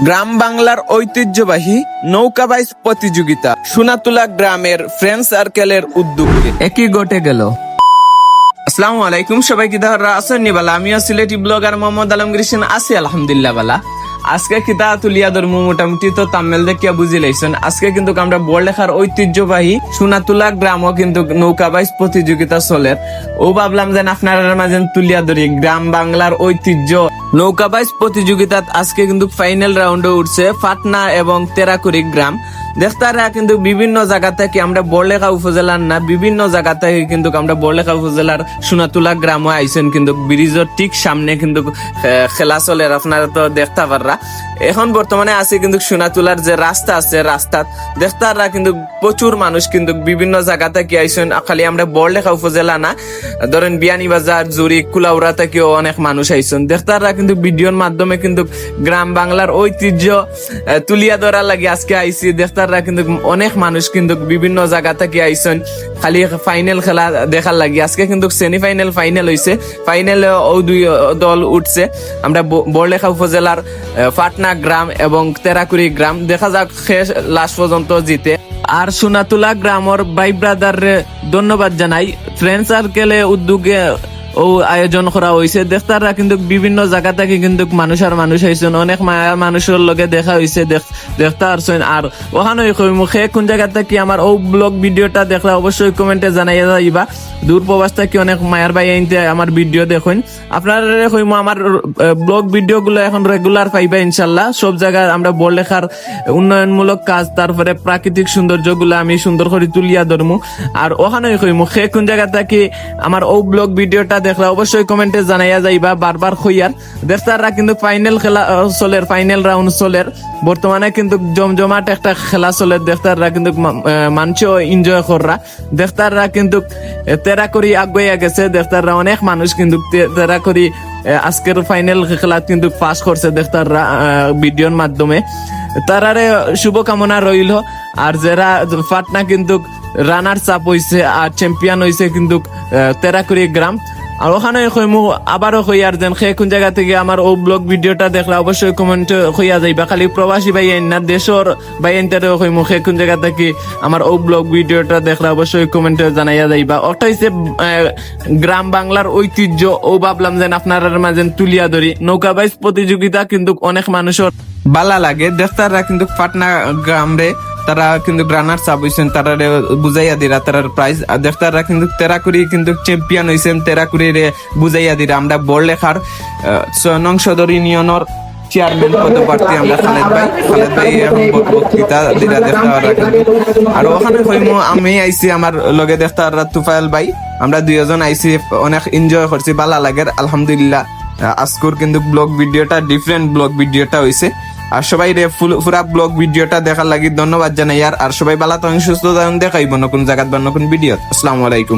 গ্রাম বাংলার ঐতিহ্যবাহী নৌকাবাইজ প্রতিযোগিতা সোনাতুলা গ্রামের ফ্রেন্ড সার্কেলের উদ্যোগে একই ঘটে গেল। আসসালামু আলাইকুম, সবাই কি দাহরা আছেন নিবালা? আমিও সিলেটি ব্লগার মোহাম্মদ আলমগীর হোসেন আছি আলহামদুলিল্লাহ বালা। আজকে কিতা তুলিয়া ধরমু মোটামুটি তো তামিল দেখিয়া বুঝি লাইছেন। আজকে কিন্তু আমরা বড়লেখার ঐতিহ্যবাহী সোনাতুলা গ্রামও কিন্তু নৌকাবাইজ প্রতিযোগিতা চলে। ও ভাবলাম যেন আপনার মাঝে তুলিয়া ধরি গ্রাম বাংলার ঐতিহ্য নৌকাবাইজ প্রতিযোগিতাত আজকে কিন্তু ফাইনাল রাউন্ডে উঠছে পাটনা এবং তেরাকুরি গ্রাম। দেখতারা কিন্তু বিভিন্ন জায়গা থেকে আমরা বড়লেখা উপজেলার না বিভিন্ন জায়গা থেকে কিন্তু আমরা বড়লেখা উপজেলার সোনাতুলা গ্রামও আইছেন, কিন্তু ব্রিজের ঠিক সামনে কিন্তু খেলা চলে, আপনারা তো দেখতে পাররা। এখন বর্তমানে আছে কিন্তু সোনাতুলার যে রাস্তা আছে রাস্তাত দেখতারা কিন্তু প্রচুর মানুষ কিন্তু বিভিন্ন জায়গা থেকে আইছেন। খালি আমরা বড়লেখা উপজেলা না, ধরেন বিয়ানীবাজার, জুরিক, কুলাউড়া থেকেও অনেক মানুষ আইছেন। দেখতারা কিন্তু ভিডিওর মাধ্যমে কিন্তু গ্রাম বাংলার ঐতিহ্য তুলিয়া ধরা লাগে আজকে আইছি। দেখতারা কিন্তু অনেক মানুষ কিন্তু বিভিন্ন জায়গা থেকে আইছেন খালি ফাইনাল খেলা দেখার লাগে। আজকে কিন্তু সেমিফাইনাল ফাইনাল হয়েছে, ফাইনালে ও দুই দল উঠছে। আমরা বড়লেখা উপজেলার পাটনা গ্রাম এবং তেরাকুরি গ্রাম, দেখা যাক শেষ লাস্ট পর্যন্ত জিতে। আর সোনাতুলা গ্রামের ভাই ব্রাদার ধন্যবাদ জানাই, ফ্রেন্ড সার্কেলে উদ্যোগে ও আয়োজন করা হয়েছে। দেখতারা কিন্তু বিভিন্ন জায়গা থেকে কিন্তু মানুষ আইছেন, অনেক মানুষের লগে দেখা হয়েছে দেখতে পারছেন। আর ওখানে মুখে কোন জায়গা থেকে আমার ও ব্লগ ভিডিওটা দেখলে অবশ্যই কমেন্টে জানাইয়া যাইবা। দূর প্রবাস থেকে অনেক মায়ের ভাই আইনতে আমার ভিডিও দেখুন। আপনারা আমার ব্লগ ভিডিও গুলো এখন রেগুলার পাইবা ইনশাল্লাহ। সব জায়গায় আমরা বড়লেখার উন্নয়নমূলক কাজ, তারপরে প্রাকৃতিক সৌন্দর্য গুলো আমি সুন্দর করে তুলিয়া ধরমু। আর ওখানে মুখে কোন জায়গা থেকে আমার ও ব্লগ ভিডিওটা দেখলে অবশ্যই কমেন্টে জানাইয়া যাইবা। বারবার খইয়ার দেখতারা কিন্তু ফাইনাল খেলা চলের, ফাইনাল রাউন্ড চলের। বর্তমানে কিন্তু জমজমাট একটা খেলা চলে, দেখতারা কিন্তু মানুষও এনজয় কররা। দেখতারা কিন্তু তেরাকুরি আগুয়া গেছে, দেখতারা অনেক মানুষ কিন্তু তেরাকুরি আজকের ফাইনাল খেলা কিন্তু পাস করছে দেখতারা ভিডিওর মাধ্যমে। তারারে শুভকামনা রইল। আর যারা পাটনা কিন্তু রানার্স আপ হয়েছে আর চ্যাম্পিয়ন হয়েছে কিন্তু তেরাকুরি গ্রাম। আর ওখানে আবারও হইয়ার যেন সে কোন জায়গা থেকে আমার ও ব্লগ ভিডিওটা দেখলে অবশ্যই কমেন্ট হইয়া যাইবা। খালি প্রবাসী ভাই না দেশের ভাই এনটারে মুখে কোন জায়গা থেকে আমার ও ব্লগ ভিডিওটা দেখলে অবশ্যই কমেন্টে জানাইয়া যাইবা। ওটা হচ্ছে গ্রাম বাংলার ঐতিহ্য, ও ভাবলাম যেন আপনার মাঝে তুলিয়া ধরি। নৌকাবাইজ প্রতিযোগিতা কিন্তু অনেক মানুষের ভালো লাগে। দেখতারা কিন্তু পাটনা গ্রামে তারা কিন্তু রানার্স আপ হইছেন, তারা বুঝাইয়া দিরা তারার প্রাইজ। আর দেখতারা কিন্তু তেরাকুরি কিন্তু চ্যাম্পিয়ন হইছেন, তেরাকুরি বুঝাইয়া দিরা। আমরা বড়লেখার 6 নং সদর ইউনিয়নের চেয়ারম্যান পদপ্রার্থী আমরা খালেদ ভাই এখন বক্তৃতা দিরা দেখতারা। আর ওখানে আমি আইছি আমার লগে দেখতারা তুফাইল ভাই, আমরা দুইজন আইছি, অনেক এনজয় করছি, ভালো লাগে আলহামদুলিল্লাহ। আজকের কিন্তু ব্লগ ভিডিওটা ডিফারেন্ট ব্লগ ভিডিওটা হয়েছে। আর সবাই পুরা ব্লগ ভিডিওটা দেখার লাগি ধন্যবাদ জানাই। আর সবাই ভালো থাকুন, সুস্থ থাকুন, দেখাইব নতুন জায়গা বা নতুন ভিডিও। আসসালামু আলাইকুম।